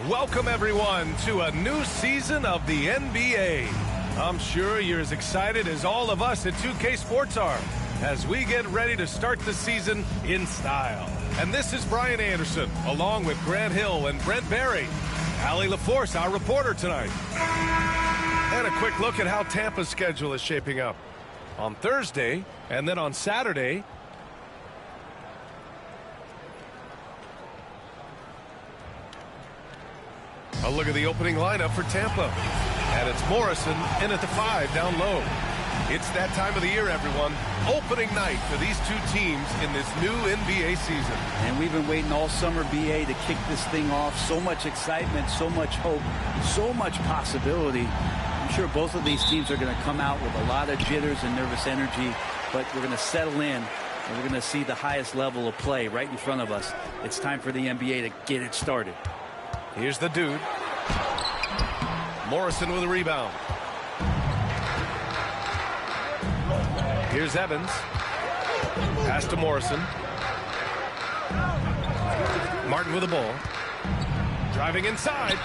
Welcome, everyone, to a new season of the NBA. I'm sure you're as excited as all of us at 2K Sports are as we get ready to start the season in style. And this is Brian Anderson, along with Grant Hill and Brent Berry. Allie LaForce, our reporter tonight. And a quick look at how Tampa's schedule is shaping up. On Thursday, and then on Saturday, a look at the opening lineup for Tampa. And it's Morrison in at the 5 down low. It's that time of the year, everyone. Opening night for these two teams in this new NBA season. And we've been waiting all summer, BA, to kick this thing off. So much excitement, so much hope, so much possibility. I'm sure both of these teams are going to come out with a lot of jitters and nervous energy, but we're going to settle in, and we're going to see the highest level of play right in front of us. It's time for the NBA to get it started. Here's the dude. Morrison with a rebound. Here's Evans. Pass to Morrison. Martin with the ball. Driving inside.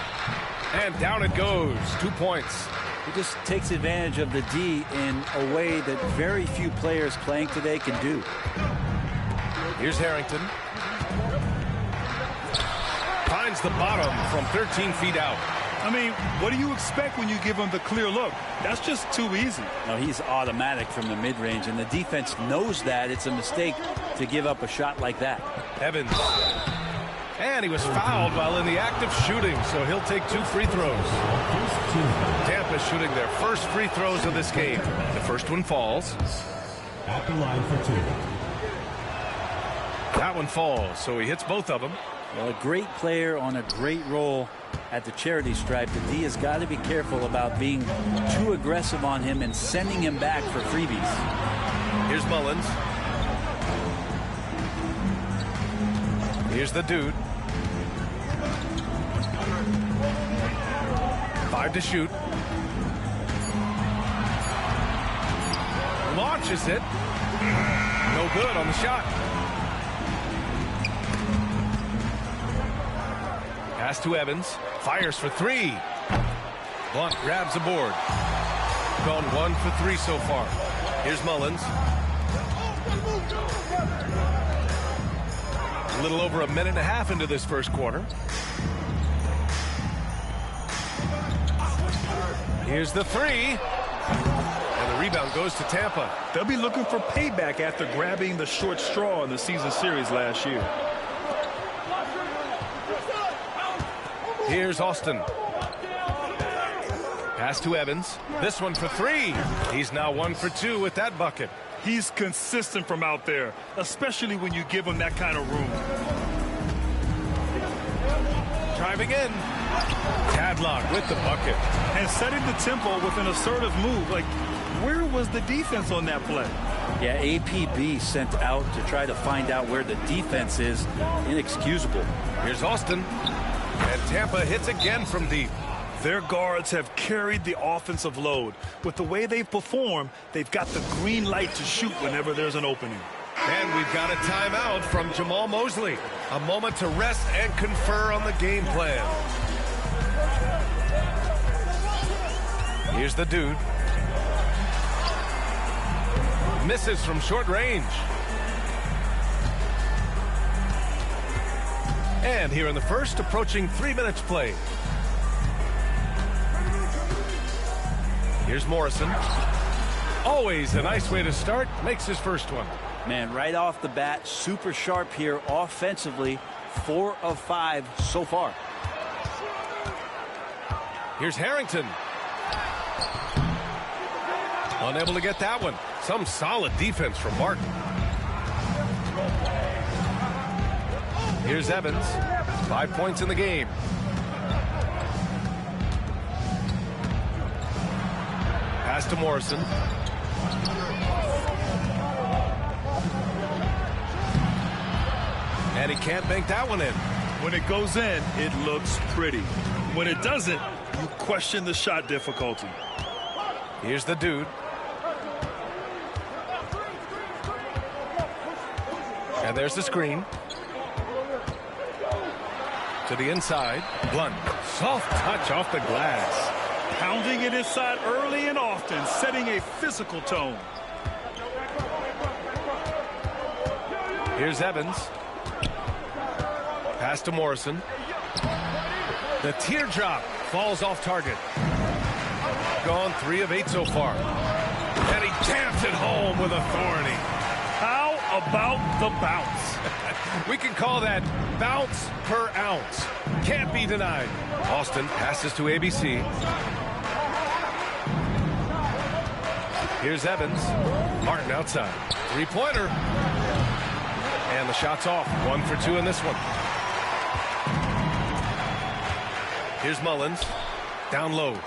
And down it goes. 2 points. He just takes advantage of the D in a way that very few players playing today can do. Here's Harrington. Finds the bottom from 13 feet out. I mean, what do you expect when you give him the clear look? That's just too easy. No, he's automatic from the mid-range, and the defense knows that. It's a mistake to give up a shot like that. Evans. And he was fouled while in the act of shooting, so he'll take 2 free throws. Tampa shooting their first free throws of this game. The first one falls. At the line for 2. That one falls, so he hits both of them. Well, a great player on a great role at the charity stripe. The D has got to be careful about being too aggressive on him and sending him back for freebies. Here's Mullins. Here's the dude. 5 to shoot. Launches it. No good on the shot. Pass to Evans. Fires for 3. Blunt grabs a board. Gone 1 for 3 so far. Here's Mullins. A little over a minute and a half into this first quarter. Here's the 3. And the rebound goes to Tampa. They'll be looking for payback after grabbing the short straw in the season series last year. Here's Austin. Pass to Evans. This one for 3. He's now 1 for 2 with that bucket. He's consistent from out there, especially when you give him that kind of room. Driving in. Tadlock with the bucket. And setting the tempo with an assertive move. Like, where was the defense on that play? Yeah, APB sent out to try to find out where the defense is. Inexcusable. Here's Austin. And Tampa hits again from deep. Their guards have carried the offensive load. With the way they've performed, they've got the green light to shoot whenever there's an opening. And we've got a timeout from Jamal Mosley. A moment to rest and confer on the game plan. Here's the dude. Misses from short range. And here in the first, approaching 3 minutes played. Here's Morrison. Always a nice way to start. Makes his first one. Man, right off the bat, super sharp here offensively. 4 of 5 so far. Here's Harrington. Unable to get that one. Some solid defense from Martin. Here's Evans. 5 points in the game. Pass to Morrison. And he can't bank that one in. When it goes in, it looks pretty. When it doesn't, you question the shot difficulty. Here's the dude. And there's the screen. To the inside. Blunt. Soft touch off the glass. Pounding it inside early and often, setting a physical tone. Here's Evans. Pass to Morrison. The teardrop falls off target. Gone 3 of 8 so far. And he tamps it home with authority. How about the bounce? We can call that bounce per ounce. Can't be denied. Austin passes to ABC. Here's Evans. Martin outside. 3-pointer. And the shot's off. 1 for 2 in this one. Here's Mullins. Down low.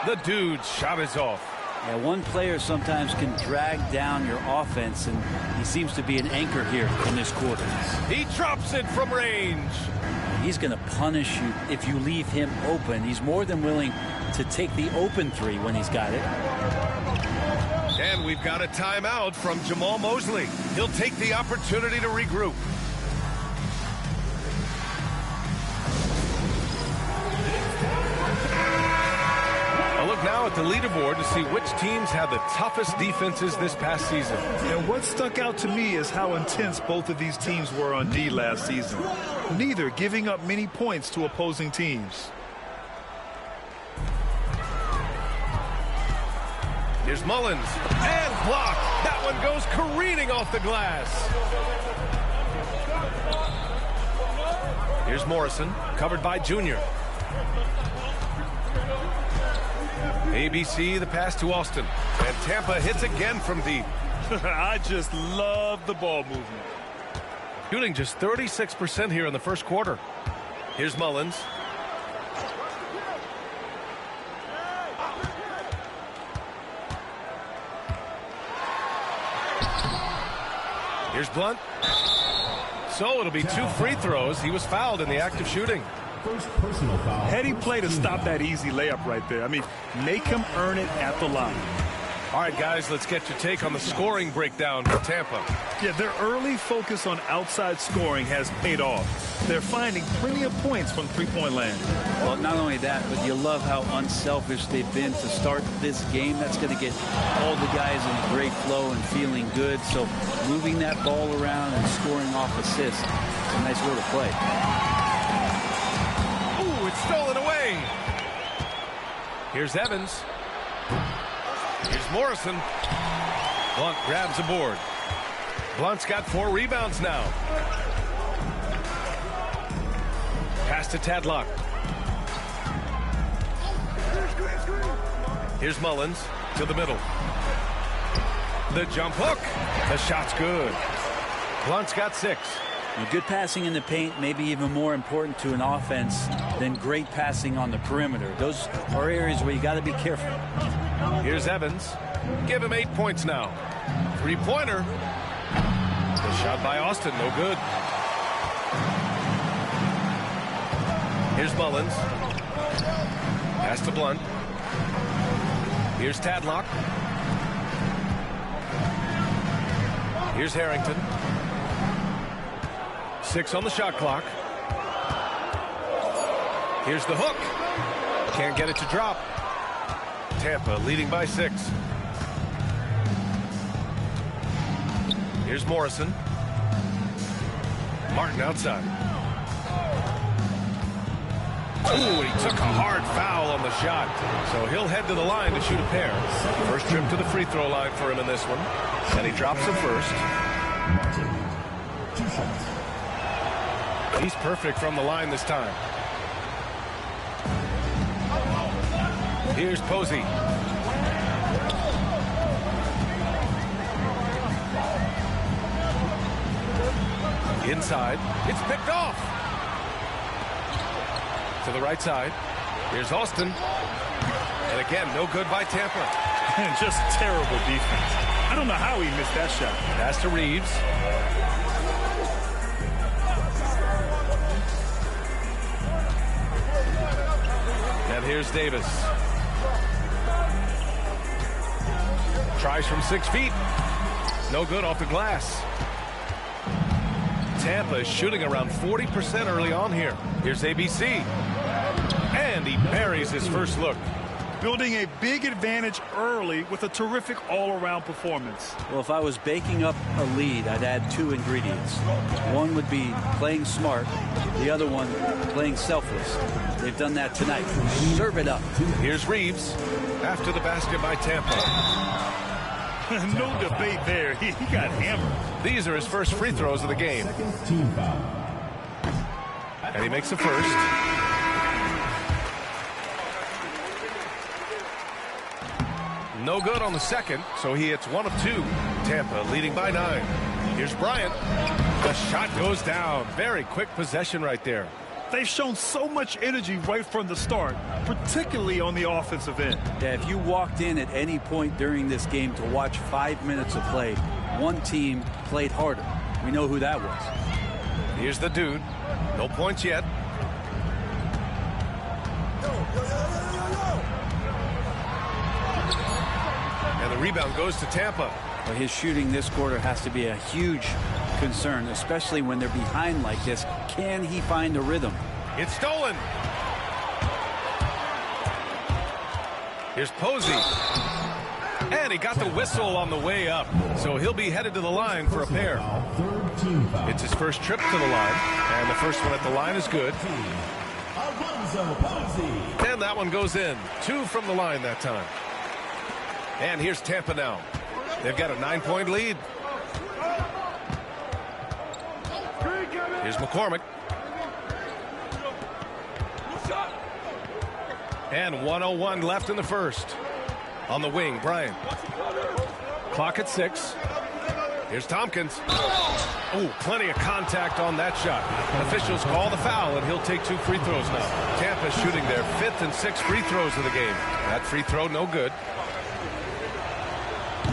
The dude's shot is off. Yeah, one player sometimes can drag down your offense, and he seems to be an anchor here in this quarter. He drops it from range. He's going to punish you if you leave him open. He's more than willing to take the open 3 when he's got it. And we've got a timeout from Jamal Mosley. He'll take the opportunity to regroup. A look now at the leaderboard to see which teams have the toughest defenses this past season. And what stuck out to me is how intense both of these teams were on D last season. Neither giving up many points to opposing teams. Here's Mullins. And blocked. That one goes careening off the glass. Here's Morrison. Covered by Junior. ABC, the pass to Austin. And Tampa hits again from deep. I just love the ball movement. Shooting just 36% here in the first quarter. Here's Mullins. Here's Blunt. So it'll be 2 free throws. He was fouled in the act of shooting. First personal foul. Heady play to stop that easy layup right there. I mean, make him earn it at the line. All right, guys, let's get your take on the scoring breakdown for Tampa. Yeah, their early focus on outside scoring has paid off. They're finding plenty of points from three-point land. Well, not only that, but you love how unselfish they've been to start this game. That's going to get all the guys in a great flow and feeling good. So moving that ball around and scoring off assists, it's a nice way to play. Ooh, it's stolen away. Here's Evans. Here's Morrison. Blunt grabs the board. Blunt's got 4 rebounds now. Pass to Tadlock. Here's Mullins to the middle. The jump hook. The shot's good. Blunt's got 6. Good passing in the paint may be even more important to an offense than great passing on the perimeter. Those are areas where you got to be careful. Here's Evans. Give him 8 points now. 3-pointer. The shot by Austin, no good. Here's Mullins. Pass to Blunt. Here's Tadlock. Here's Harrington. 6 on the shot clock. Here's the hook. Can't get it to drop. Tampa leading by 6. Here's Morrison. Martin outside. Ooh, he took a hard foul on the shot. So he'll head to the line to shoot a pair. First trip to the free throw line for him in this one. And he drops it first. Martin. 2 shots. He's perfect from the line this time. Here's Posey. Inside. It's picked off. To the right side. Here's Austin. And again, no good by Tampa. Just terrible defense. I don't know how he missed that shot. Pass to Reeves. And here's Davis. Tries from 6 feet. No good off the glass. Tampa is shooting around 40% early on here. Here's ABC. And he buries his first look. Building a big advantage early with a terrific all-around performance. Well, if I was baking up a lead, I'd add 2 ingredients. One would be playing smart. The other one, playing selfless. They've done that tonight. Serve it up. Here's Reeves after the basket by Tampa. No debate there. He got hammered. These are his first free throws of the game. Team foul. And he makes the first. No good on the second, so he hits 1 of 2. Tampa leading by 9. Here's Bryant. The shot goes down. Very quick possession right there. They've shown so much energy right from the start, particularly on the offensive end. Yeah, if you walked in at any point during this game to watch 5 minutes of play, one team played harder. We know who that was. Here's the dude. No points yet. And the rebound goes to Tampa. Well, his shooting this quarter has to be a huge concern, especially when they're behind like this. Can he find a rhythm? It's stolen. Here's Posey. And he got the whistle on the way up. So he'll be headed to the line for a pair. Third team foul. It's his first trip to the line. And the first one at the line is good. And that one goes in. 2 from the line that time. And here's Tampa now. They've got a 9-point lead. Here's McCormick. And 1:01 left in the first. On the wing, Bryant. Clock at 6. Here's Tompkins. Oh, plenty of contact on that shot. Officials call the foul, and he'll take 2 free throws now. Tampa's shooting their 5th and 6th free throws of the game. That free throw, no good.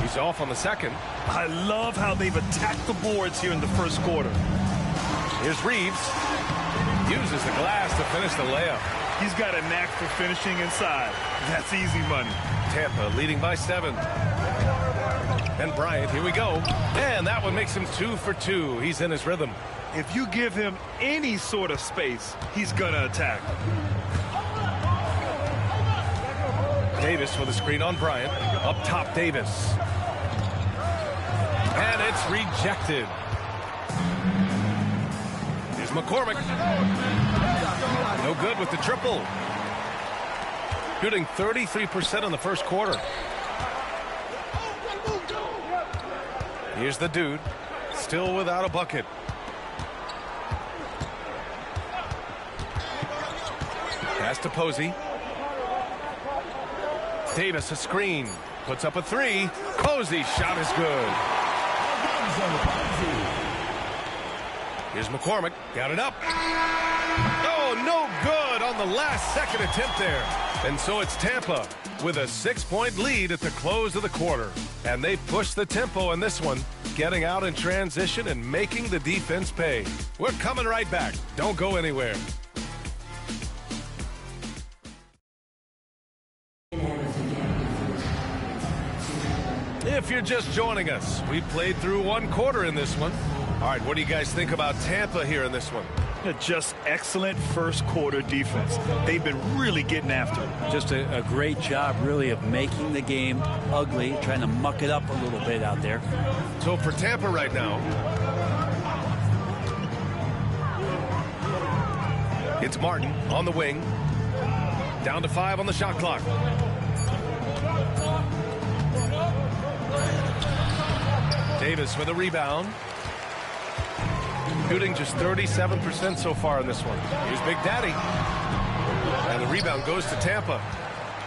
He's off on the second. I love how they've attacked the boards here in the first quarter. Here's Reeves. Uses the glass to finish the layup. He's got a knack for finishing inside. That's easy money. Tampa leading by 7. And Bryant, here we go. And that one makes him 2 for 2. He's in his rhythm. If you give him any sort of space, he's gonna attack. Davis with a screen on Bryant. Up top, Davis. And it's rejected. Here's McCormick. No good with the triple. Shooting 33% in the first quarter. Here's the dude. Still without a bucket. Pass to Posey. Davis a screen. Puts up a 3. Posey's shot is good. Here's McCormick. Got it up. Oh, no good on the last second attempt there. And so it's Tampa with a 6-point lead at the close of the quarter. And they push the tempo in this one, getting out in transition and making the defense pay. We're coming right back. Don't go anywhere. If you're just joining us, we played through 1 quarter in this one. All right, what do you guys think about Tampa here in this one? Just excellent first quarter defense. They've been really getting after it. Just a great job, really, of making the game ugly, trying to muck it up a little bit out there. So for Tampa right now, it's Martin on the wing. Down to 5 on the shot clock. Davis with a rebound. Shooting just 37% so far in this one. Here's Big Daddy. And the rebound goes to Tampa.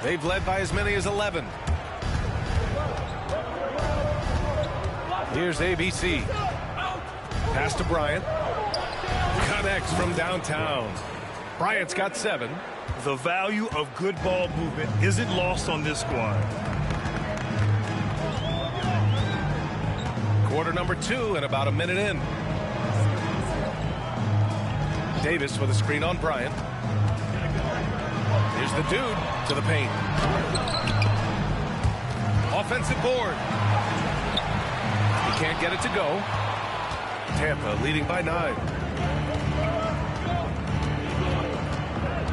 They've led by as many as 11. Here's ABC. Pass to Bryant. Connects from downtown. Bryant's got 7. The value of good ball movement isn't lost on this squad. Quarter number 2 and about a minute in. Davis with a screen on Bryant. Here's the dude to the paint. Offensive board. He can't get it to go. Tampa leading by 9.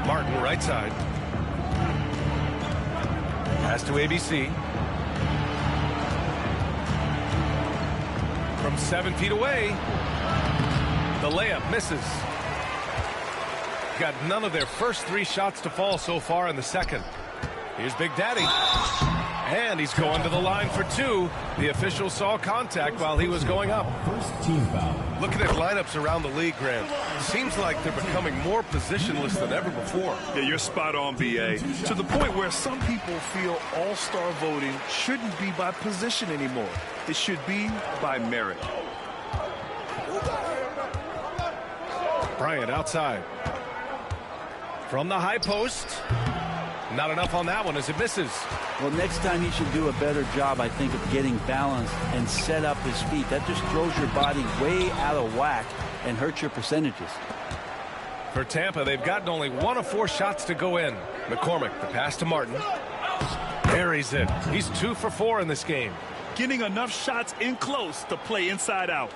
Martin right side. Pass to ABC. From 7 feet away. The layup misses. Got none of their first 3 shots to fall so far in the second. Here's Big Daddy. And he's going to the line for 2. The official saw contact while he was going up. First team foul. Looking at lineups around the league, Grant, seems like they're becoming more positionless than ever before. Yeah, you're spot on, B.A. To the point where some people feel all-star voting shouldn't be by position anymore. It should be by merit. Bryant outside. From the high post. Not enough on that one as it misses. Well, next time he should do a better job, I think, of getting balanced and set up his feet. That just throws your body way out of whack and hurts your percentages. For Tampa, they've gotten only 1 of 4 shots to go in. McCormick, the pass to Martin. Buries it. He's 2 for 4 in this game. Getting enough shots in close to play inside out.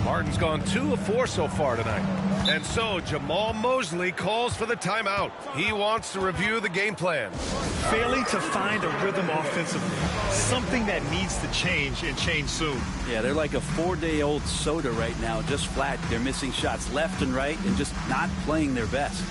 Martin's gone 2 of 4 so far tonight. And so Jamal Mosley calls for the timeout. He wants to review the game plan. Failing to find a rhythm offensively. Something that needs to change and change soon. Yeah, they're like a 4-day-old soda right now, just flat. They're missing shots left and right and just not playing their best.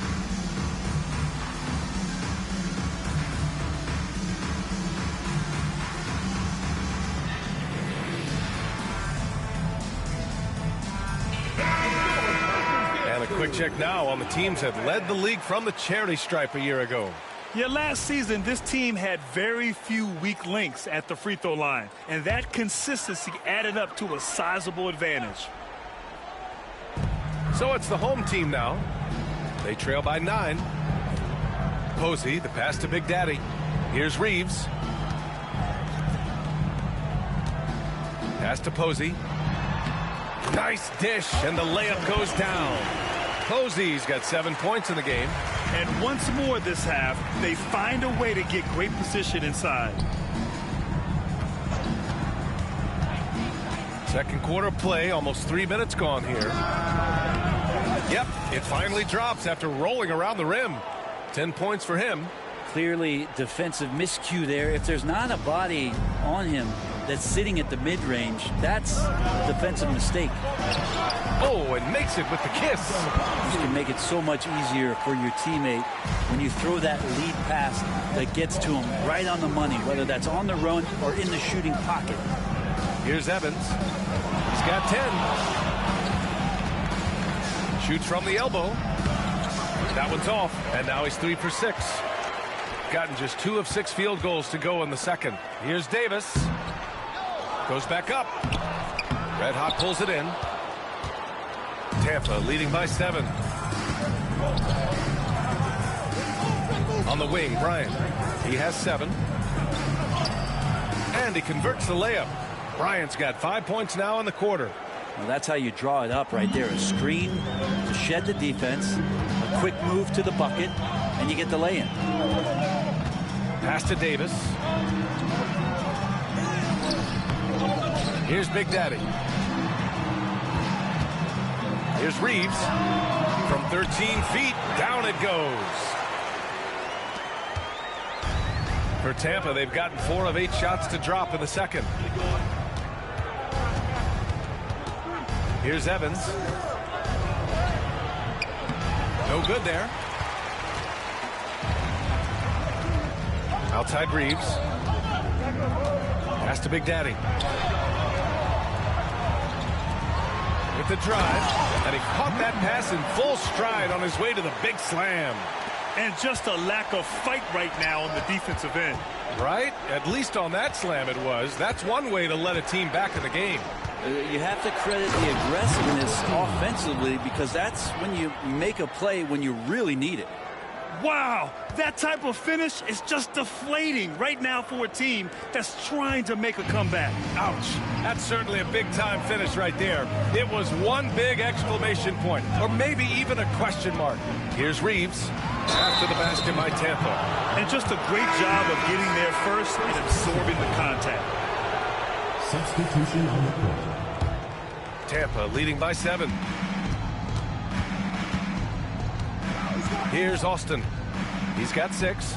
Quick check now on the teams that led the league from the charity stripe a year ago. Yeah, last season, this team had very few weak links at the free throw line, and that consistency added up to a sizable advantage. So it's the home team now. They trail by 9. Posey, the pass to Big Daddy. Here's Reeves. Pass to Posey. Nice dish, and the layup goes down. Posey's got 7 points in the game. And once more this half, they find a way to get great position inside. Second quarter play, almost 3 minutes gone here. Yep, it finally drops after rolling around the rim. 10 points for him. Clearly defensive miscue there. If there's not a body on him that's sitting at the mid-range, that's a defensive mistake. Oh, and makes it with the kiss. You can make it so much easier for your teammate when you throw that lead pass that gets to him right on the money, whether that's on the run or in the shooting pocket. Here's Evans. He's got 10. Shoots from the elbow. That one's off, and now he's 3 for 6. Gotten just 2 of 6 field goals to go in the second. Here's Davis. Goes back up. Red Hot pulls it in. Tampa leading by 7. On the wing, Bryant. He has 7. And he converts the layup. Bryant's got 5 points now in the quarter. Well, that's how you draw it up right there. A screen to shed the defense, a quick move to the bucket, and you get the lay-in. Pass to Davis. Here's Big Daddy. Here's Reeves. From 13 feet, down it goes. For Tampa, they've gotten 4 of 8 shots to drop in the second. Here's Evans. No good there. Outside Reeves. Pass to Big Daddy. With the drive, and he caught that pass in full stride on his way to the big slam. And just a lack of fight right now on the defensive end. Right? At least on that slam it was. That's one way to let a team back in the game. You have to credit the aggressiveness offensively, because that's when you make a play when you really need it. Wow, that type of finish is just deflating right now for a team that's trying to make a comeback. Ouch. That's certainly a big-time finish right there. It was one big exclamation point, or maybe even a question mark. Here's Reeves. After the basket by Tampa. And just a great job of getting there first and absorbing the contact. Substitution on the court. Tampa leading by 7. Here's Austin. He's got 6.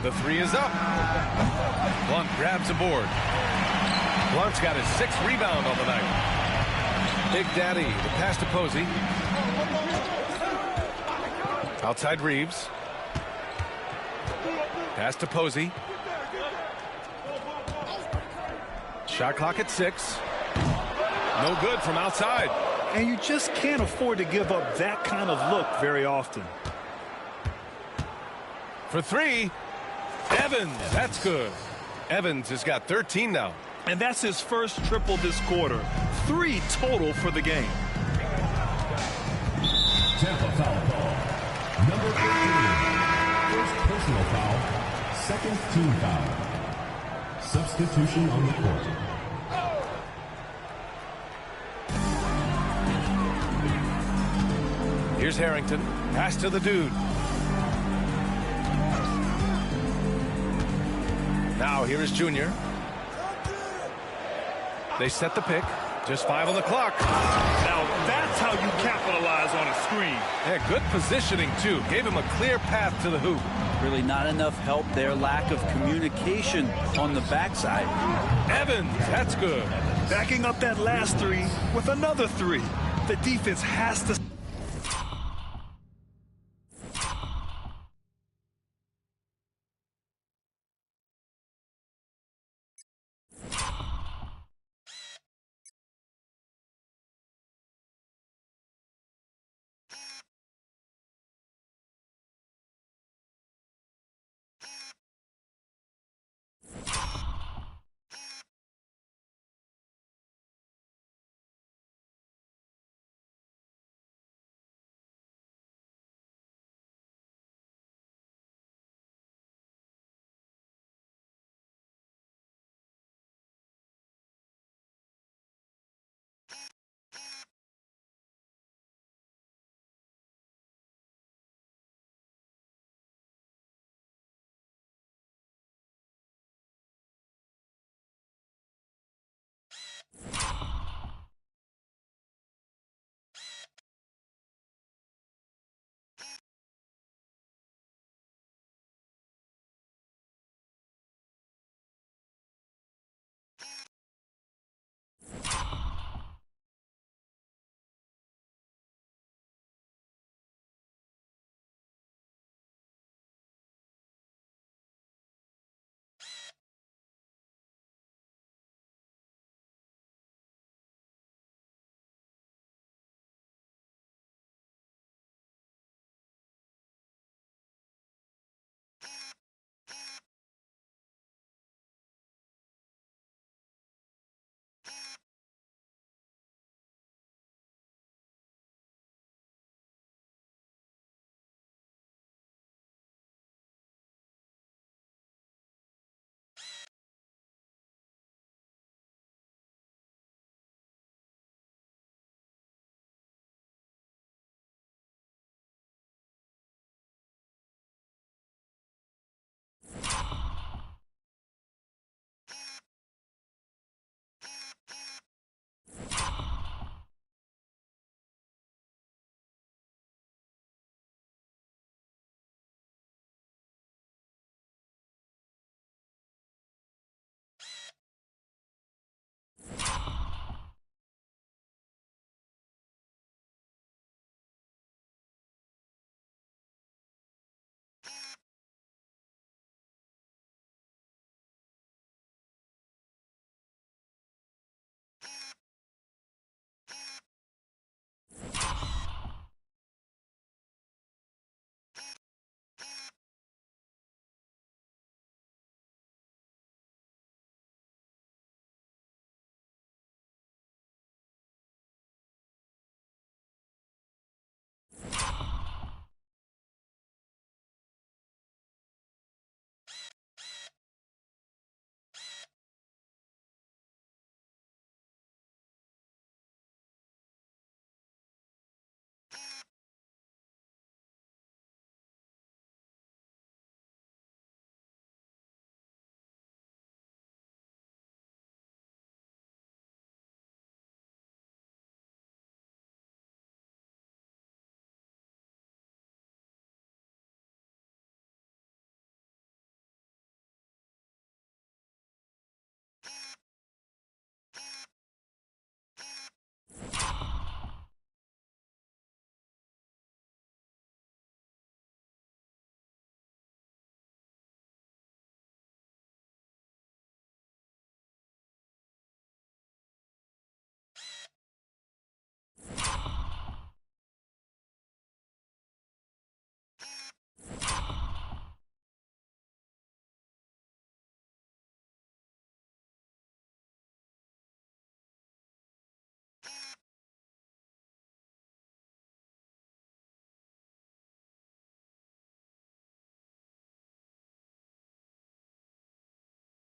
The 3 is up. Blunt grabs a board. Blunt's got his 6th rebound on the night. Big Daddy, the pass to Posey. Outside Reeves. Pass to Posey. Shot clock at 6. No good from outside. And you just can't afford to give up that kind of look very often. For 3, Evans. That's good. Evans has got 13 now. And that's his first triple this quarter. 3 total for the game. Tampa foul call. Number 15. First personal foul. Second team foul. Substitution on the court. Here's Harrington. Pass to the dude. Now here is Junior. They set the pick. Just 5 on the clock. Now that's how you capitalize on a screen. Yeah, good positioning, too. Gave him a clear path to the hoop. Really not enough help there. Lack of communication on the backside. Evans, that's good. Backing up that last 3 with another 3. The defense has to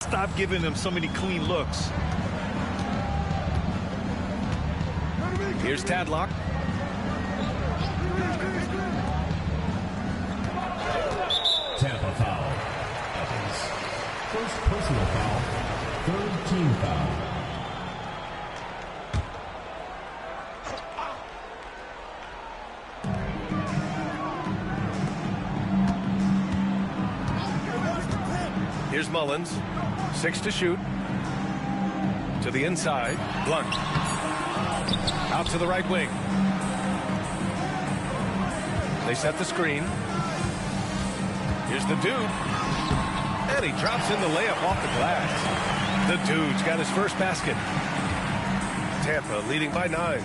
Stop giving them so many clean looks. Here's Tadlock. Tampa foul. Evans. First personal foul. Third team foul. Here's Mullins. 6 to shoot. To the inside. Blunt. Out to the right wing. They set the screen. Here's the dude. And he drops in the layup off the glass. The dude's got his first basket. Tampa leading by 9.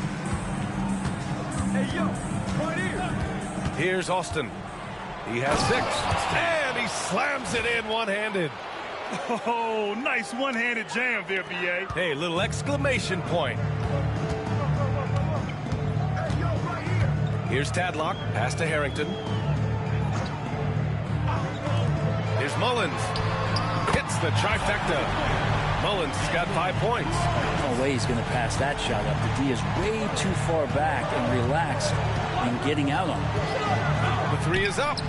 Hey, yo, right here. Here's Austin. He has 6. And he slams it in one-handed. Oh, nice one-handed jam there, B.A. Hey, little exclamation point. Here's Tadlock. Pass to Harrington. Here's Mullins. Hits the trifecta. Mullins has got 5 points. No way he's going to pass that shot up. The D is way too far back and relaxed in getting out on it. The 3 is up.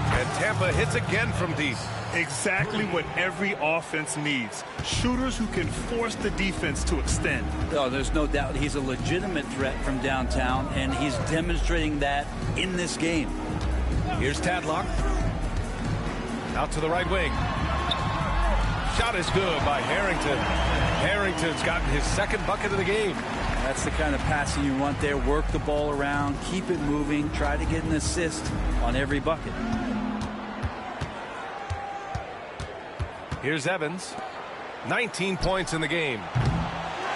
And Tampa hits again from deep. Exactly what every offense needs. Shooters who can force the defense to extend. Oh, there's no doubt he's a legitimate threat from downtown, and he's demonstrating that in this game. Here's Tadlock. Out to the right wing. Shot is good by Harrington. Harrington's gotten his 2nd bucket of the game. That's the kind of passing you want there. Work the ball around, keep it moving, try to get an assist on every bucket. Here's Evans. 19 points in the game.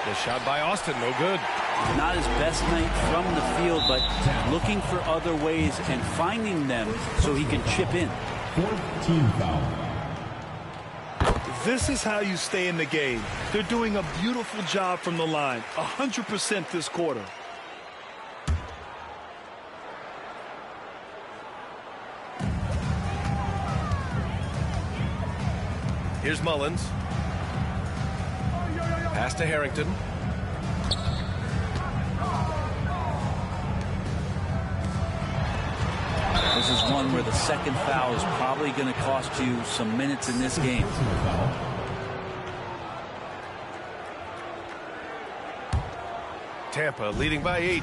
The shot by Austin, no good. Not his best night from the field, but looking for other ways and finding them so he can chip in. 4th team foul. This is how you stay in the game. They're doing a beautiful job from the line. 100% this quarter. Here's Mullins. Pass to Harrington. This is one where the 2nd foul is probably going to cost you some minutes in this game. Tampa leading by 8.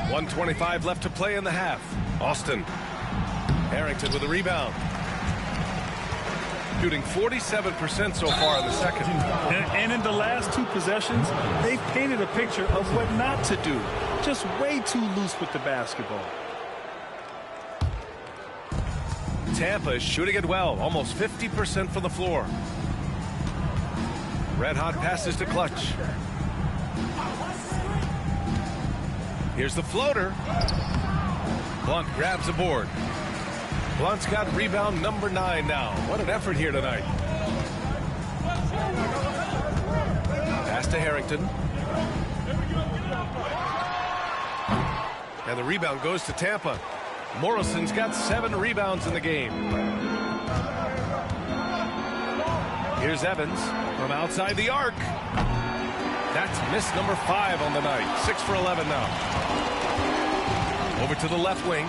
1:25 left to play in the half. Austin. Harrington with a rebound. Shooting 47% so far in the 2nd. And in the last 2 possessions, they've painted a picture of what not to do. Just way too loose with the basketball. Tampa is shooting it well. Almost 50% from the floor. Red hot passes to Clutch. Here's the floater. Blunt grabs a board. Blunt's got rebound number 9 now. What an effort here tonight. Pass to Harrington. And the rebound goes to Tampa. Morrison's got 7 rebounds in the game. Here's Evans from outside the arc. That's miss number 5 on the night. 6 for 11 now. Over to the left wing.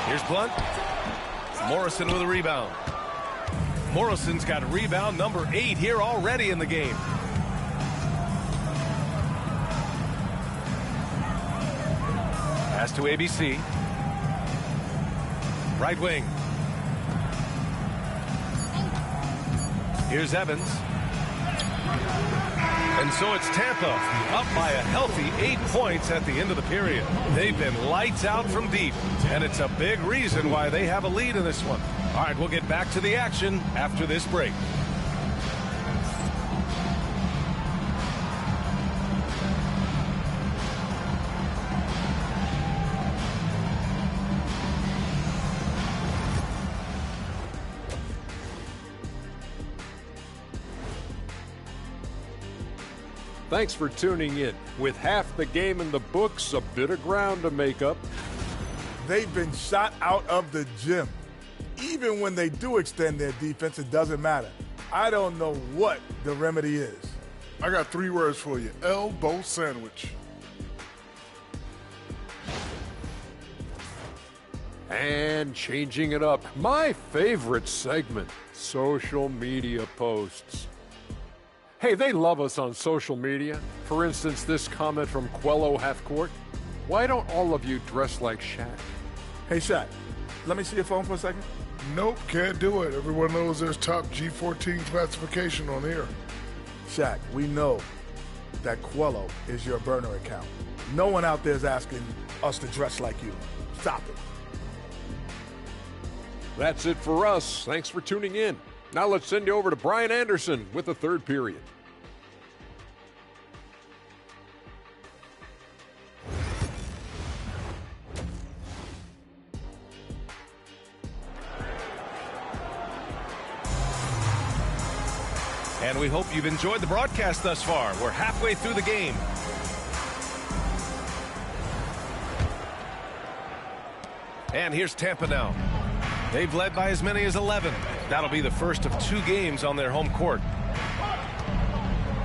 Here's Blunt. Morrison with a rebound. Morrison's got rebound number 8 here already in the game. Pass to ABC. Right wing. Here's Evans. And so it's Tampa up by a healthy 8 points at the end of the period. They've been lights out from deep, and it's a big reason why they have a lead in this one. All right, we'll get back to the action after this break. Thanks for tuning in. With half the game in the books, a bit of ground to make up. They've been shot out of the gym. Even when they do extend their defense, it doesn't matter. I don't know what the remedy is. I got 3 words for you. Elbow sandwich. And changing it up, my favorite segment, social media posts. Hey, they love us on social media. For instance, this comment from Quello Half Court. Why don't all of you dress like Shaq? Hey, Shaq, let me see your phone for a second. Nope, can't do it. Everyone knows there's top G14 classification on here. Shaq, we know that Quello is your burner account. No one out there is asking us to dress like you. Stop it. That's it for us. Thanks for tuning in. Now let's send you over to Brian Anderson with the third period. And we hope you've enjoyed the broadcast thus far. We're halfway through the game. And here's Tampa now. They've led by as many as 11. That'll be the first of 2 games on their home court.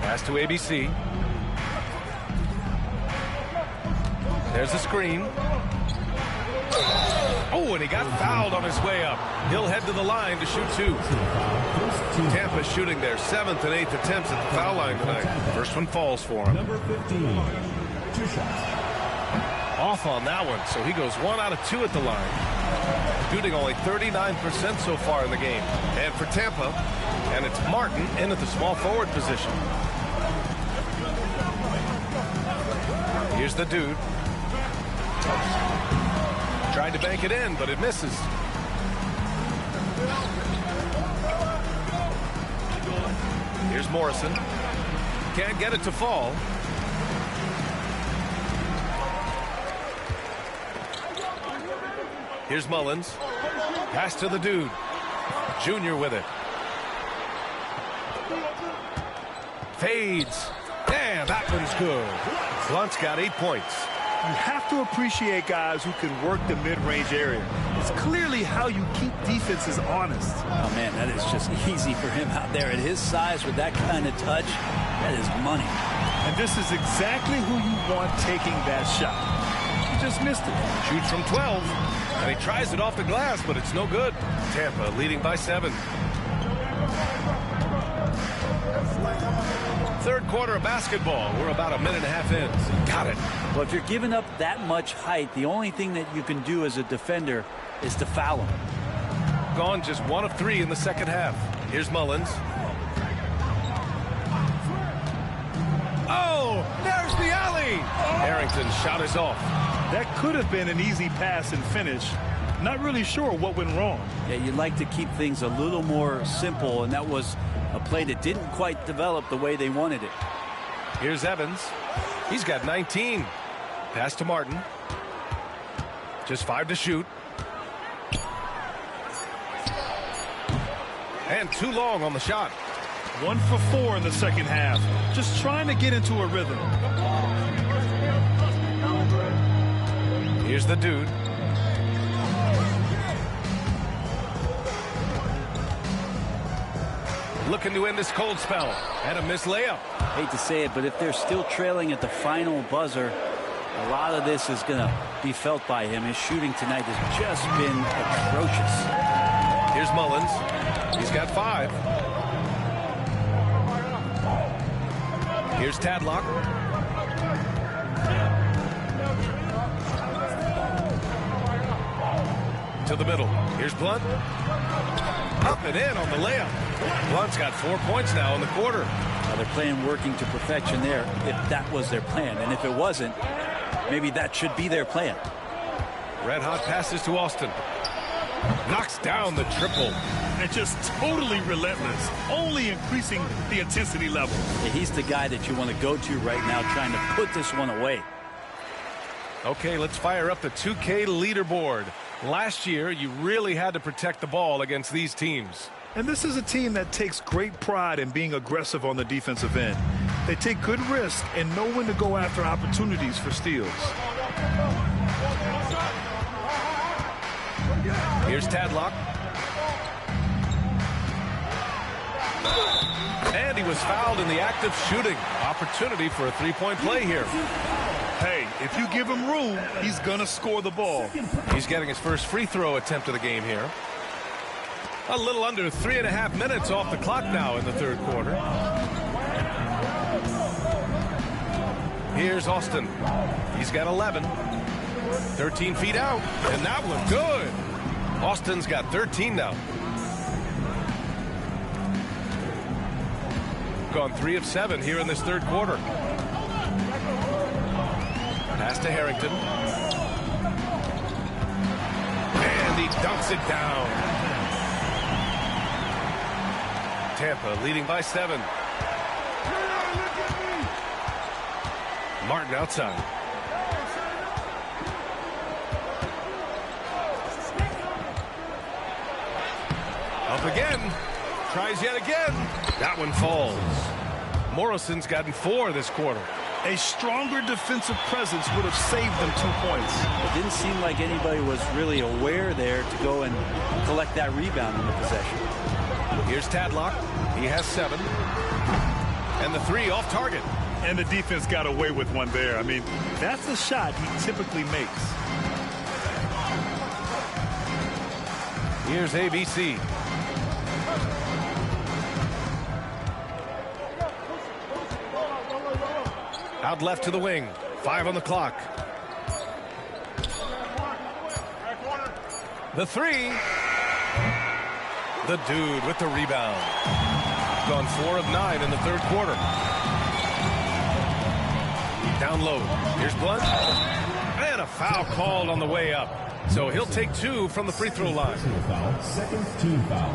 Pass to ABC. There's the screen. Oh, and he got fouled on his way up. He'll head to the line to shoot 2. Tampa shooting their 7th and 8th attempts at the foul line tonight. First one falls for him. Number 15, 2 shots. Off on that one, so he goes 1 out of 2 at the line. Shooting only 39% so far in the game. And for Tampa, and it's Martin in at the small forward position. Here's the dude. Tried to bank it in, but it misses. Here's Morrison. Can't get it to fall. Here's Mullins. Pass to the dude. Junior with it. Fades. Damn, that one's good. Blunt's got 8 points. You have to appreciate guys who can work the mid-range area. It's clearly how you keep defenses honest. Oh, man, that is just easy for him out there. At his size with that kind of touch, that is money. And this is exactly who you want taking that shot. He just missed it. Shoots from 12, and he tries it off the glass, but it's no good. Tampa leading by 7. Third quarter of basketball. We're about a minute and a half in. Got it. Well, if you're giving up that much height, the only thing that you can do as a defender is to foul him. Gone just 1 of 3 in the second half. Here's Mullins. Oh, there's the alley. Harrington's shot is off. That could have been an easy pass and finish. Not really sure what went wrong. Yeah, you'd like to keep things a little more simple, and that was a play that didn't quite develop the way they wanted it. Here's Evans. He's got 19. Pass to Martin. Just 5 to shoot. And too long on the shot. 1 for 4 in the second half. Just trying to get into a rhythm. Here's the dude. Looking to end this cold spell. And a missed layup. Hate to say it, but if they're still trailing at the final buzzer, a lot of this is going to be felt by him. His shooting tonight has just been atrocious. Here's Mullins. He's got 5. Here's Tadlock. To the middle. Here's Blunt. Up and in on the layup. Blunt's got 4 points now in the quarter. They're playing working to perfection there if that was their plan. And if it wasn't, maybe that should be their plan. Red hot passes to Austin. Knocks down the triple. And just totally relentless. Only increasing the intensity level. Yeah, he's the guy that you want to go to right now trying to put this one away. Okay, let's fire up the 2K leaderboard. Last year, you really had to protect the ball against these teams. And this is a team that takes great pride in being aggressive on the defensive end. They take good risks and know when to go after opportunities for steals. Here's Tadlock. And he was fouled in the act of shooting. Opportunity for a three-point play here. Hey, if you give him room, he's going to score the ball. He's getting his first free throw attempt of the game here. A little under 3.5 minutes off the clock now in the third quarter. Here's Austin. He's got 11. 13 feet out. And that one good. Austin's got 13 now. Gone 3 of 7 here in this third quarter. Pass to Harrington. And he dunks it down. Tampa leading by 7. Martin outside. Up again. Tries yet again. That one falls. Morrison's gotten 4 this quarter. A stronger defensive presence would have saved them 2 points. It didn't seem like anybody was really aware there to go and collect that rebound in the possession. Here's Tadlock. He has 7. And the 3 off target. And the defense got away with one there. I mean, that's a shot he typically makes. Here's ABC. Out left to the wing. 5 on the clock. The 3. The dude with the rebound. Gone 4 of 9 in the third quarter. Down low. Here's Blunt. And a foul called on the way up. So he'll take 2 from the free throw line.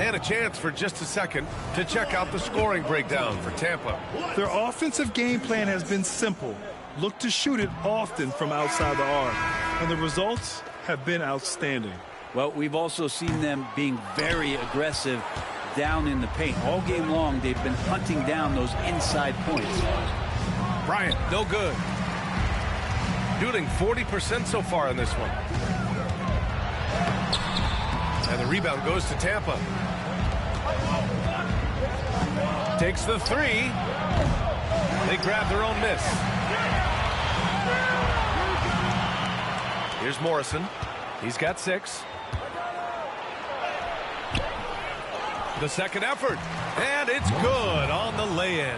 And a chance for just a second to check out the scoring breakdown for Tampa. Their offensive game plan has been simple. Look to shoot it often from outside the arc. And the results have been outstanding. Well, we've also seen them being very aggressive down in the paint. All game long, they've been hunting down those inside points. Bryant, no good. Shooting 40% so far in this one. And the rebound goes to Tampa. Takes the 3. They grab their own miss. Here's Morrison. He's got 6. The second effort. And it's good on the lay-in.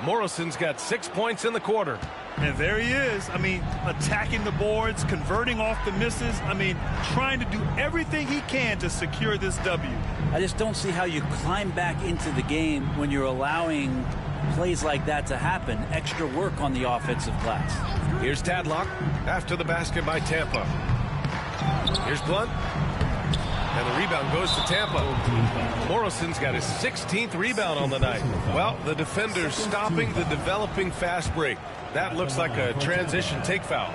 Morrison's got 6 points in the quarter. And there he is. I mean, attacking the boards, converting off the misses. I mean, trying to do everything he can to secure this W. I just don't see how you climb back into the game when you're allowing plays like that to happen. Extra work on the offensive glass. Here's Tadlock after the basket by Tampa. Here's Blunt. And the rebound goes to Tampa. Morrison's got his 16th rebound on the night. Well, the defender's stopping the developing fast break. That looks like a transition take foul.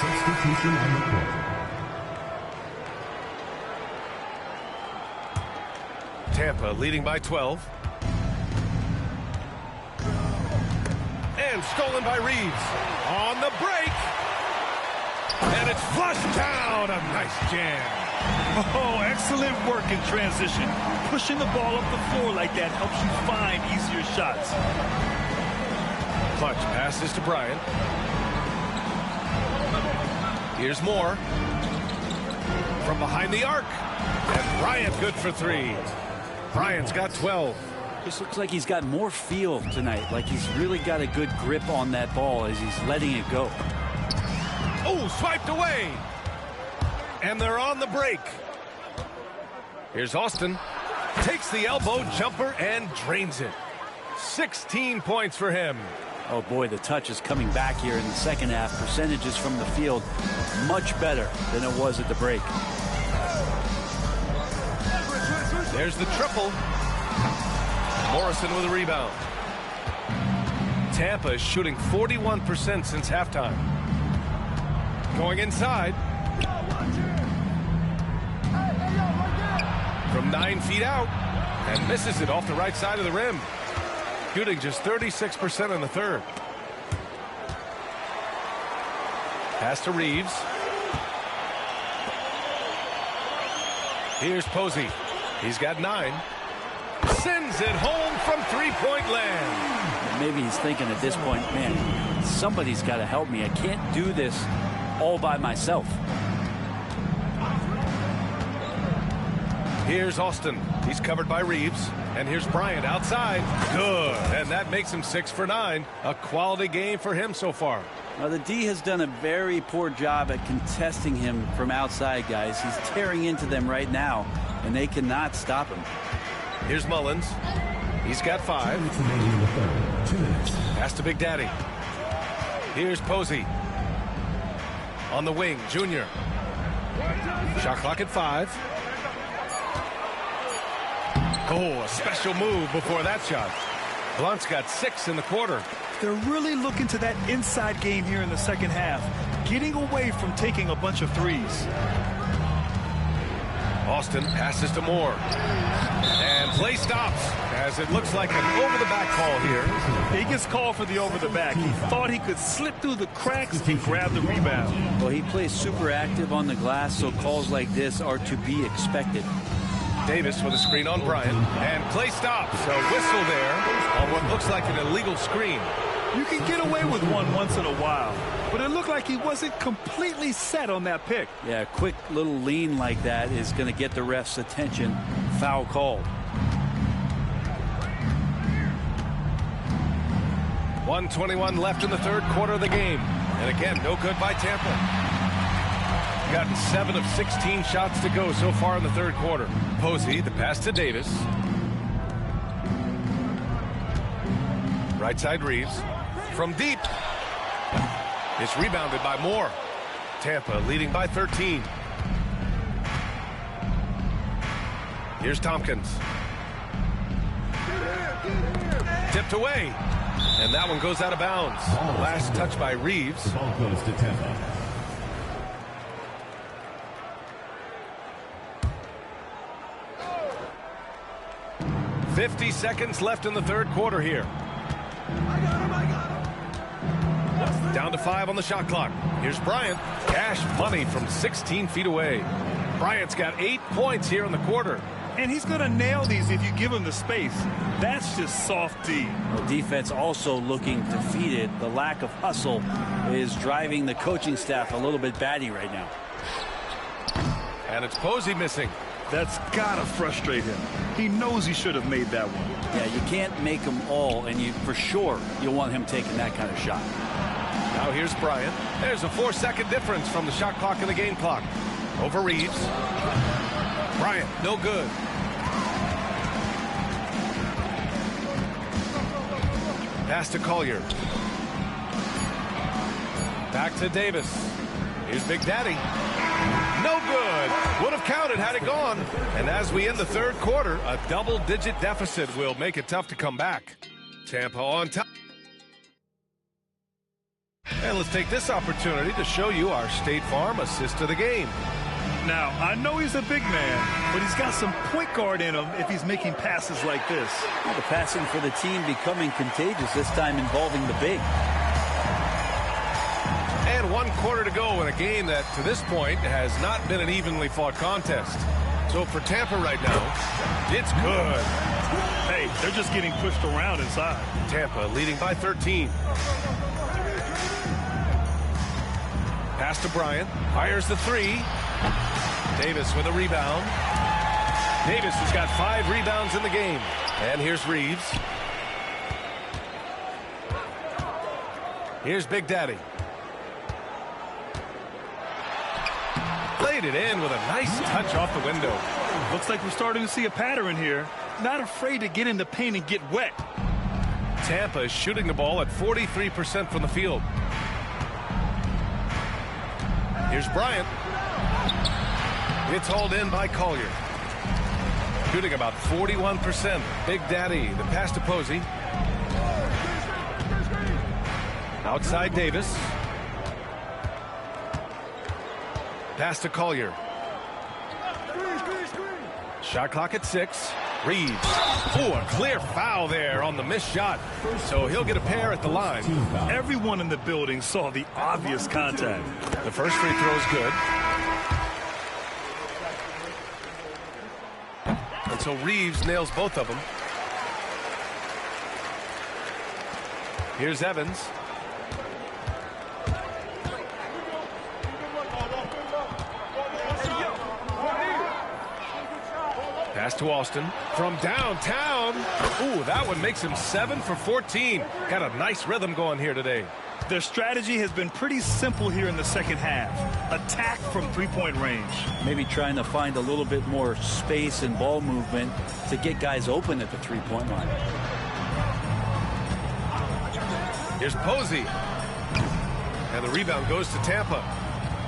Substitution on the court. Tampa leading by 12. And stolen by Reeves. On the break. And it's flushed down. A nice jam. Oh, excellent work in transition. Pushing the ball up the floor like that helps you find easier shots. Clutch passes to Bryant. Here's Moore. From behind the arc. And Bryant good for 3. Bryant's got 12. This looks like he's got more feel tonight. Like he's really got a good grip on that ball as he's letting it go. Oh, swiped away. And they're on the break. Here's Austin. Takes the elbow jumper and drains it. 16 points for him. Oh, boy, the touch is coming back here in the second half. Percentages from the field much better than it was at the break. There's the triple. Morrison with a rebound. Tampa is shooting 41% since halftime. Going inside. from 9 feet out and misses it off the right side of the rim. Shooting just 36% in the third. Pass to Reeves. Here's Posey. He's got 9. Sends it home from three-point land. Maybe he's thinking at this point, man, somebody's got to help me. I can't do this all by myself. Here's Austin. He's covered by Reeves. And here's Bryant outside. Good. And that makes him 6 for 9. A quality game for him so far. Now, the D has done a very poor job at contesting him from outside, guys. He's tearing into them right now, and they cannot stop him. Here's Mullins. He's got 5. Pass to Big Daddy. Here's Posey. On the wing, Junior. Shot clock at 5. Oh, a special move before that shot. Blunt's got 6 in the quarter. They're really looking to that inside game here in the second half, getting away from taking a bunch of threes. Austin passes to Moore. And play stops as it looks like an over-the-back call here. He gets called for the over-the-back. He thought he could slip through the cracks and grab the rebound. Well, he plays super active on the glass, so calls like this are to be expected. Davis with a screen on Bryant. And play stops. A whistle there on what looks like an illegal screen. You can get away with one once in a while, but it looked like he wasn't completely set on that pick. Yeah, a quick little lean like that is going to get the ref's attention. Foul called. 1:21 left in the third quarter of the game. And again, no good by Tampa. Gotten 7 of 16 shots to go so far in the third quarter. Posey, the pass to Davis. Right side Reeves. From deep. It's rebounded by Moore. Tampa leading by 13. Here's Tompkins. Tipped away. And that one goes out of bounds. Last touch by Reeves. The ball goes to Tampa. 50 seconds left in the third quarter here. Down to 5 on the shot clock. Here's Bryant. Cash money from 16 feet away. Bryant's got 8 points here in the quarter. And he's going to nail these if you give him the space. That's just soft D. Well, defense also looking defeated. The lack of hustle is driving the coaching staff a little bit batty right now. And it's Posey missing. That's got to frustrate him. He knows he should have made that one. Yeah, you can't make them all, and you for sure you'll want him taking that kind of shot. Now here's Bryant. There's a 4-second difference from the shot clock and the game clock. Over Reeves. Bryant, no good. Pass to Collier. Back to Davis. Here's Big Daddy. No good. Would have counted had it gone. And as we end the third quarter, a double-digit deficit will make it tough to come back. Tampa on top. And let's take this opportunity to show you our State Farm assist of the game. Now, I know he's a big man, but he's got some point guard in him if he's making passes like this. Well, the passing for the team becoming contagious, this time involving the big. And 1 quarter to go in a game that, to this point, has not been an evenly fought contest. So for Tampa right now, it's good. Hey, they're just getting pushed around inside. Tampa leading by 13. Pass to Bryant. Fires the 3. Davis with a rebound. Davis has got 5 rebounds in the game. And here's Reeves. Here's Big Daddy. Played it in with a nice touch off the window. Looks like we're starting to see a pattern here. Not afraid to get in the paint and get wet. Tampa is shooting the ball at 43% from the field. Here's Bryant. It's hauled in by Collier. Shooting about 41%. Big Daddy, the pass to Posey. Outside Davis. Pass to Collier. Shot clock at 6. Reeves. Oh, a clear foul there on the missed shot. So he'll get a pair at the line. Everyone in the building saw the obvious contact. The first free throw is good. And so Reeves nails both of them. Here's Evans. Pass to Austin from downtown. Ooh, that one makes him 7 for 14. Got a nice rhythm going here today. Their strategy has been pretty simple here in the second half. Attack from three-point range. Maybe trying to find a little bit more space and ball movement to get guys open at the three-point line. Here's Posey. And the rebound goes to Tampa.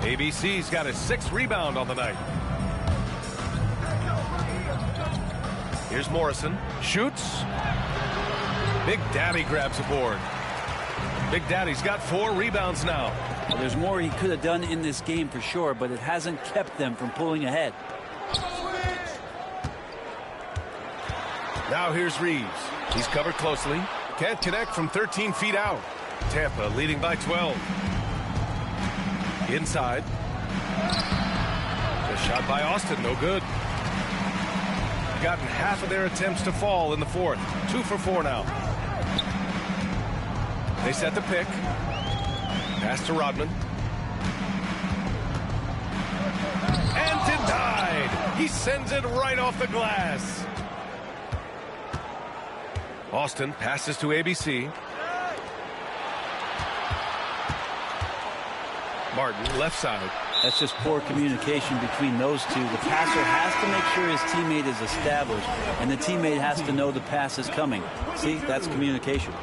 ABC's got his 6th rebound on the night. Here's Morrison. Shoots. Big Daddy grabs a board. Big Daddy's got 4 rebounds now. Well, there's more he could have done in this game for sure, but it hasn't kept them from pulling ahead. Now here's Reeves. He's covered closely. Can't connect from 13 feet out. Tampa leading by 12. Inside. The shot by Austin, no good. Gotten half of their attempts to fall in the 4th. 2 for 4 now. They set the pick. Pass to Rodman. And denied. He sends it right off the glass. Austin passes to ABC. Martin, left side. That's just poor communication between those two. The passer has to make sure his teammate is established, and the teammate has to know the pass is coming. See, that's communication.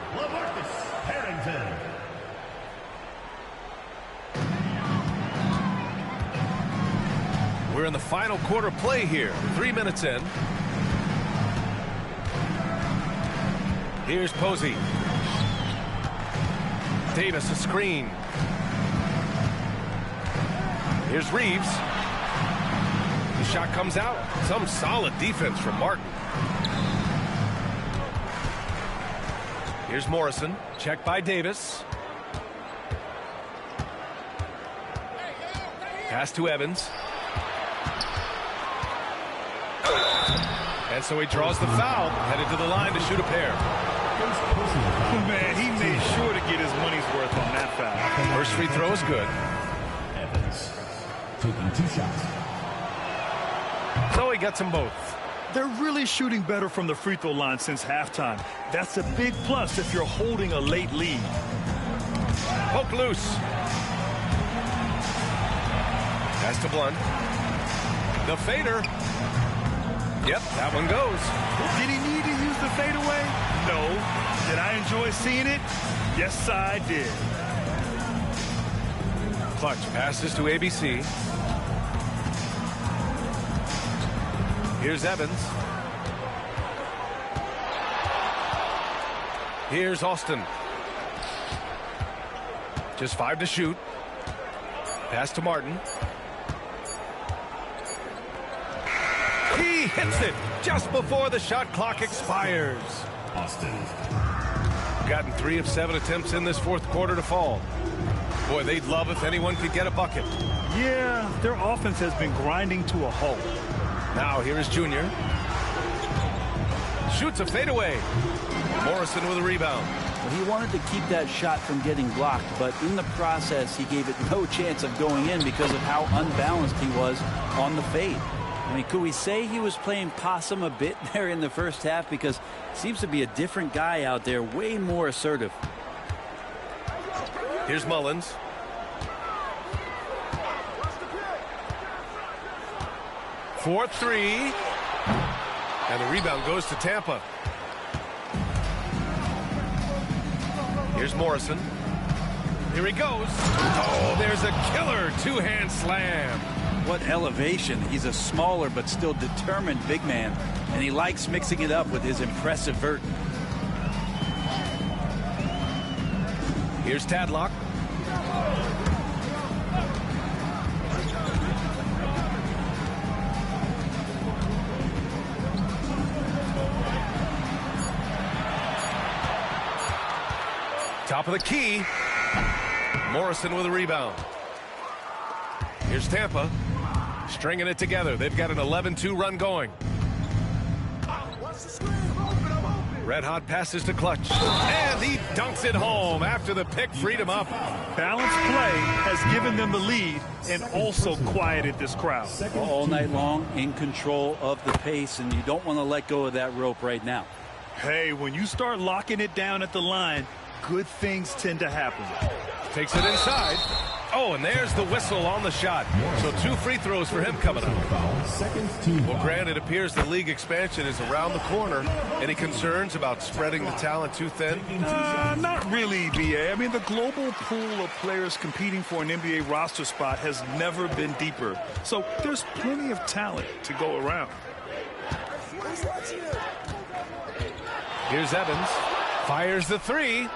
We're in the final quarter play here. 3 minutes in. Here's Posey. Davis a screen. Here's Reeves. The shot comes out. Some solid defense from Martin. Here's Morrison. Checked by Davis. Pass to Evans. And so he draws the foul. Headed to the line to shoot a pair. Man, he made sure to get his money's worth on that foul. First free throw is good. Evans taking 2 shots. So he gets them both. They're really shooting better from the free throw line since halftime. That's a big plus if you're holding a late lead. Poke loose. Pass to Blunt. The fader. Yep, that one goes. Did he need to use the fadeaway? No. Did I enjoy seeing it? Yes, I did. Clutch passes to ABC. Here's Evans. Here's Austin. Just 5 to shoot. Pass to Martin. He hits it just before the shot clock expires. Austin. Gotten 3 of 7 attempts in this 4th quarter to fall. Boy, they'd love if anyone could get a bucket. Yeah, their offense has been grinding to a halt. Now here is Junior. Shoots a fadeaway. Morrison with a rebound. Well, he wanted to keep that shot from getting blocked, but in the process, he gave it no chance of going in because of how unbalanced he was on the fade. I mean, could we say he was playing possum a bit there in the first half? Because seems to be a different guy out there, way more assertive. Here's Mullins. For 3. And the rebound goes to Tampa. Here's Morrison. Here he goes. Oh, there's a killer 2-hand slam. What elevation. He's a smaller but still determined big man, and he likes mixing it up with his impressive vert. Here's Tadlock. Top of the key. Morrison with a rebound. Here's Tampa. Stringing it together. They've got an 11-2 run going. Red hot passes to Clutch. And he dunks it home after the pick freed him up. Balanced play has given them the lead and also quieted this crowd. All night long, in control of the pace, and you don't want to let go of that rope right now. Hey, when you start locking it down at the line, good things tend to happen. Takes it inside. Oh, and there's the whistle on the shot. So 2 free throws for him coming up. Well, Grant, it appears the league expansion is around the corner. Any concerns about spreading the talent too thin? Not really, BA. I mean, the global pool of players competing for an NBA roster spot has never been deeper. So there's plenty of talent to go around. Here's Evans. Fires the 3.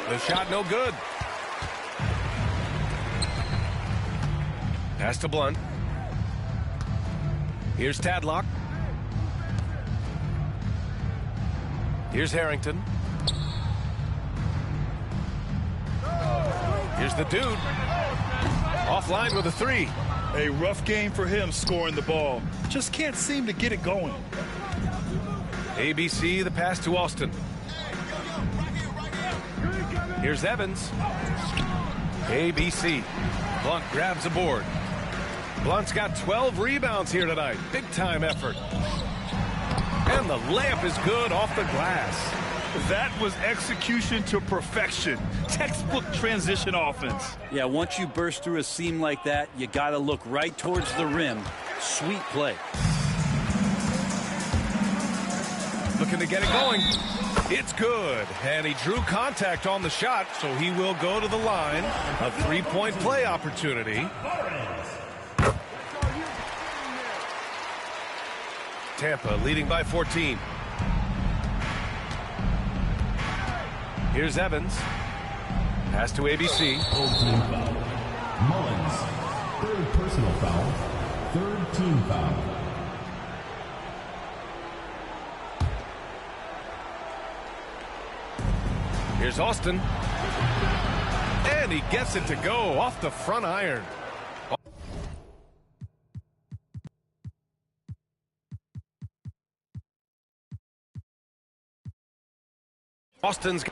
The shot no good. Pass to Blunt. Here's Tadlock. Here's Harrington. Here's the dude. Offline with a 3. A rough game for him scoring the ball. Just can't seem to get it going. ABC, the pass to Austin. Here's Evans. ABC. Blunt grabs a board. Blunt's got 12 rebounds here tonight. Big-time effort. And the layup is good off the glass. That was execution to perfection. Textbook transition offense. Yeah, once you burst through a seam like that, you got to look right towards the rim. Sweet play. Looking to get it going. It's good. And he drew contact on the shot, so he will go to the line. A 3-point play opportunity. Tampa leading by 14. Here's Evans. Pass to ABC. Mullins, 3rd personal foul, 3rd team foul. Here's Austin. And he gets it to go off the front iron. Austin's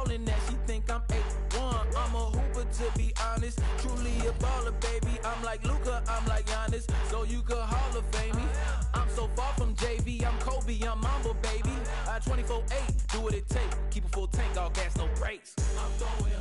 ballin' that she think I'm 8'1". I'm a hooper to be honest, truly a baller, baby. I'm like Luka, I'm like Giannis, so you could Hall of Fame me. I'm so far from JV, I'm Kobe, I'm Mamba, baby. I 24/8, do what it take, keep a full tank, all gas, no brakes. I'm throwing